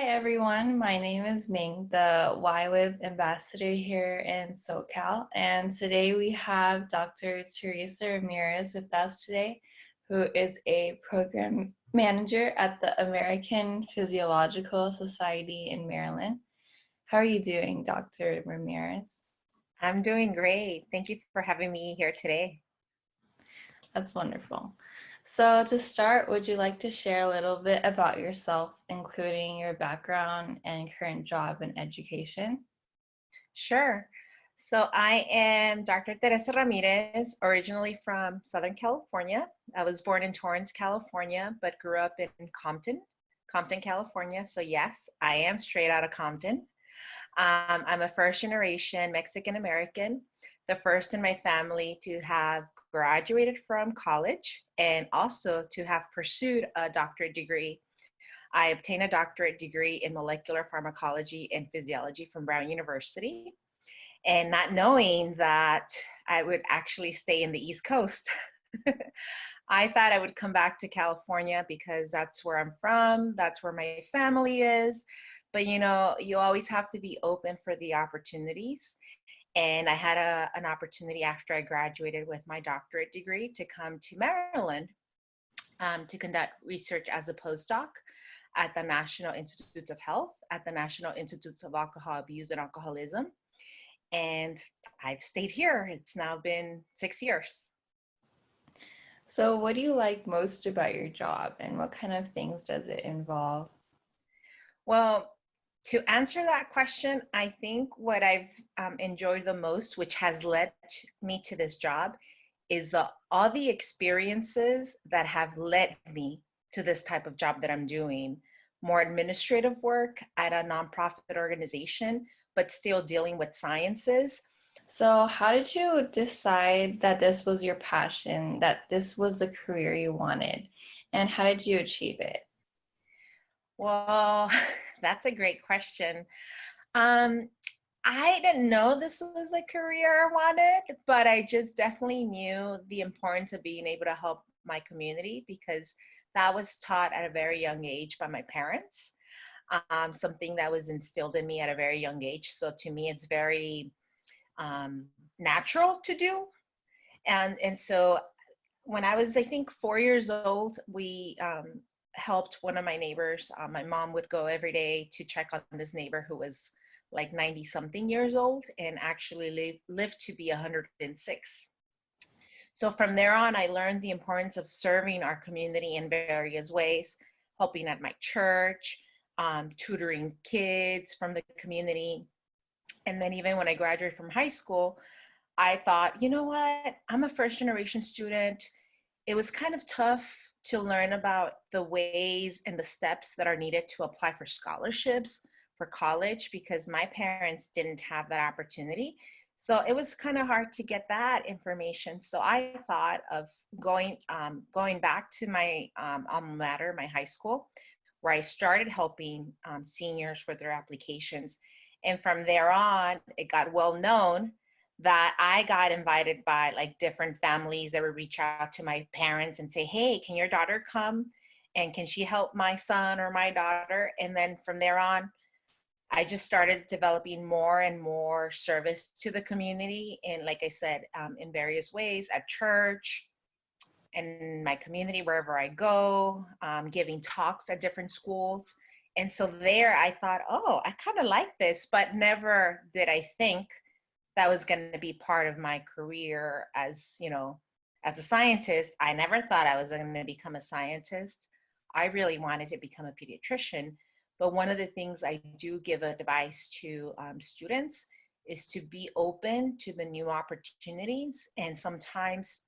Hi everyone, my name is Ming, the YWIB Ambassador here in SoCal, and today we have Dr. Teresa Ramirez with us today, who is a program manager at the American Physiological Society in Maryland. How are you doing, Dr. Ramirez? I'm doing great. Thank you for having me here today. That's wonderful. So to start, would you like to share a little bit about yourself, including your background and current job and education? Sure. So I am Dr. Teresa Ramirez, originally from Southern California. I was born in Torrance, California, but grew up in Compton, California. So yes, I am straight out of Compton. I'm a first generation Mexican American, the first in my family to have graduated from college and also to have pursued a doctorate degree. I obtained a doctorate degree in molecular pharmacology and physiology from Brown University, and not knowing that I would actually stay in the East Coast. I thought I would come back to California because that's where I'm from, that's where my family is. But you always have to be open for the opportunities. And I had an opportunity after I graduated with my doctorate degree to come to Maryland to conduct research as a postdoc at the National Institutes of Health, at the National Institutes of Alcohol Abuse and Alcoholism. And I've stayed here. It's now been 6 years. So what do you like most about your job and what kind of things does it involve? Well, to answer that question, I think what I've enjoyed the most, which has led me to this job, is all the experiences that have led me to this type of job that I'm doing. More administrative work at a nonprofit organization, but still dealing with sciences. So how did you decide that this was your passion, that this was the career you wanted, and how did you achieve it? Well, that's a great question. Um, I didn't know this was a career I wanted, but I just definitely knew the importance of being able to help my community because that was taught at a very young age by my parents, something that was instilled in me at a very young age. So to me, it's very natural to do. And so when I was, I think, 4 years old, we helped one of my neighbors. My mom would go every day to check on this neighbor who was like 90 something years old and actually lived to be 106. So from there on, I learned the importance of serving our community in various ways, helping at my church, tutoring kids from the community. And then even when I graduated from high school, I thought, you know what, I'm a first generation student. It was kind of tough to learn about the ways and the steps that are needed to apply for scholarships for college because my parents didn't have that opportunity. So it was kind of hard to get that information. So I thought of going back to my alma mater, my high school, where I started helping seniors with their applications. And from there on, it got well known that I got invited by like different families that would reach out to my parents and say, hey, can your daughter come? And can she help my son or my daughter? And then from there on, I just started developing more and more service to the community. And like I said, in various ways at church and my community, wherever I go, giving talks at different schools. And so there I thought, oh, I kind of like this, but never did I think that was going to be part of my career as as a scientist. I never thought I was going to become a scientist. I really wanted to become a pediatrician. But one of the things I do give advice to students is to be open to the new opportunities. And sometimes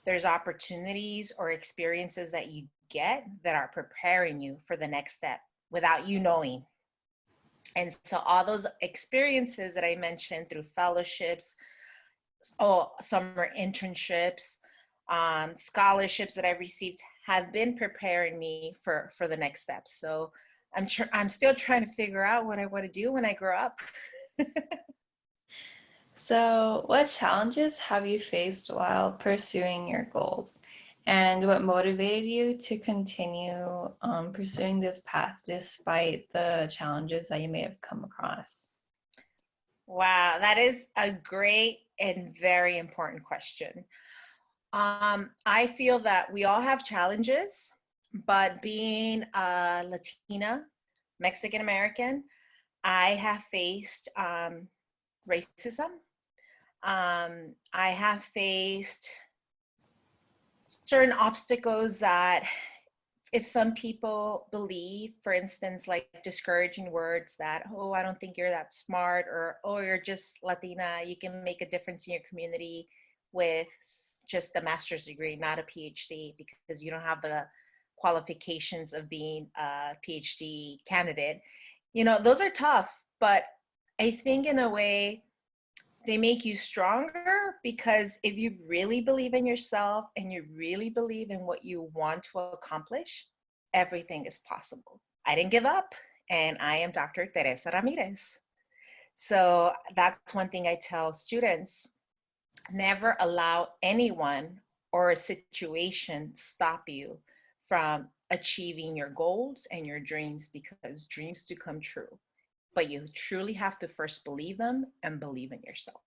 there's opportunities or experiences that you get that are preparing you for the next step without you knowing. And so all those experiences that I mentioned through fellowships, summer internships, scholarships that I've received have been preparing me for the next step. So I'm still trying to figure out what I want to do when I grow up. So what challenges have you faced while pursuing your goals? And what motivated you to continue pursuing this path despite the challenges that you may have come across? Wow, that is a great and very important question. I feel that we all have challenges, but being a Latina, Mexican American, I have faced racism. I have faced certain obstacles that if some people believe, for instance, like discouraging words that, oh, I don't think you're that smart, or oh, you're just Latina, you can make a difference in your community with just a master's degree, not a PhD, because you don't have the qualifications of being a PhD candidate. You know, those are tough, but I think in a way, they make you stronger because if you really believe in yourself and you really believe in what you want to accomplish, everything is possible. I didn't give up, and I am Dr. Teresa Ramirez. So that's one thing I tell students. Never allow anyone or a situation stop you from achieving your goals and your dreams, because dreams do come true. But you truly have to first believe them and believe in yourself.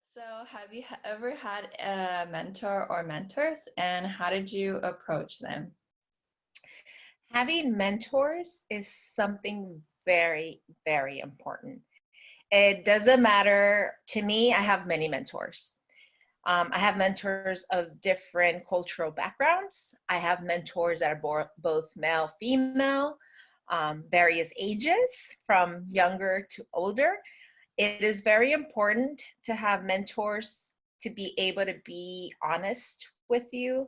So, have you ever had a mentor or mentors, and how did you approach them? Having mentors is something very, very important. It doesn't matter to me, I have many mentors. I have mentors of different cultural backgrounds. I have mentors that are both male, female, various ages, from younger to older. It is very important to have mentors to be able to be honest with you,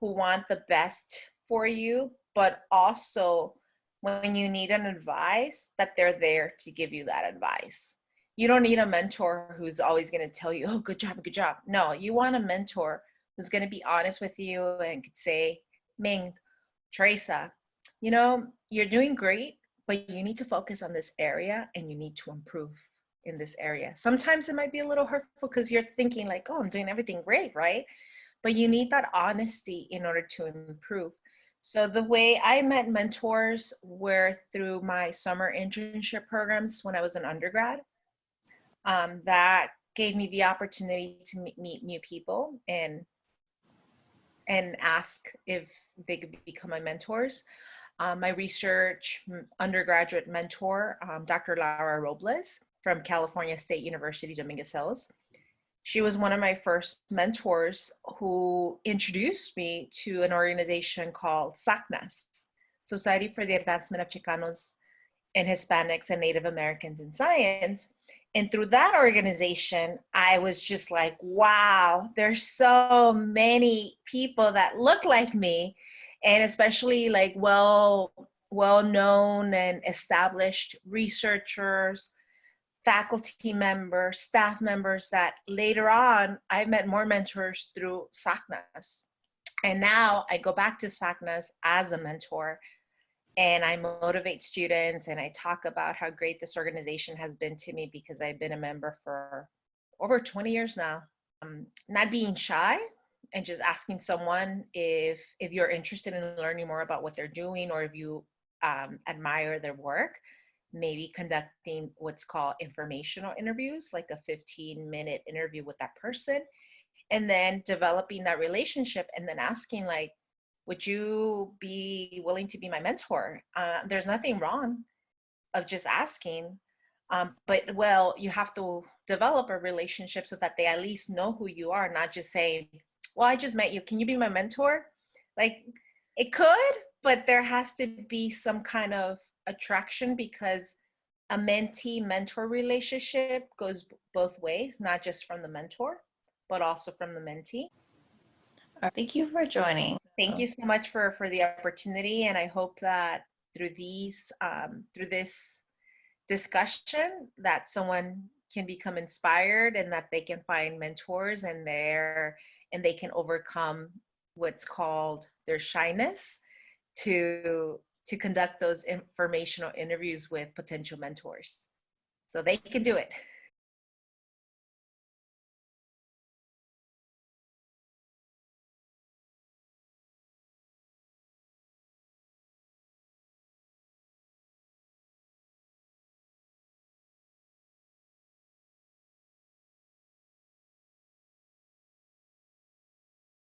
who want the best for you, but also when you need an advice, that they're there to give you that advice. You don't need a mentor who's always going to tell you, oh, good job, good job. No, you want a mentor who's going to be honest with you and could say, Ming, Teresa, you know, you're doing great, but you need to focus on this area and you need to improve in this area. Sometimes it might be a little hurtful because you're thinking like, oh, I'm doing everything great, right? But you need that honesty in order to improve. So the way I met mentors were through my summer internship programs when I was an undergrad. That gave me the opportunity to meet new people and ask if they could become my mentors. My research undergraduate mentor, Dr. Laura Robles from California State University, Dominguez Hills. She was one of my first mentors who introduced me to an organization called SACNAS, Society for the Advancement of Chicanos and Hispanics and Native Americans in Science. And through that organization, I was just like, wow, there's so many people that look like me, and especially like well-known and established researchers, faculty members, staff members, that later on I met more mentors through SACNAS. And now I go back to SACNAS as a mentor, and I motivate students and I talk about how great this organization has been to me because I've been a member for over 20 years now. Not being shy and just asking someone if you're interested in learning more about what they're doing, or if you admire their work, maybe conducting what's called informational interviews, like a 15-minute interview with that person, and then developing that relationship, and then asking like, would you be willing to be my mentor? There's nothing wrong of just asking, but well, you have to develop a relationship so that they at least know who you are, not just saying, well, I just met you, can you be my mentor? Like, it could, but there has to be some kind of attraction, because a mentee-mentor relationship goes both ways, not just from the mentor, but also from the mentee. Thank you for joining. Thank you so much for the opportunity, and I hope that through this discussion, that someone can become inspired and that they can find mentors, and they can overcome what's called their shyness to conduct those informational interviews with potential mentors. So they can do it.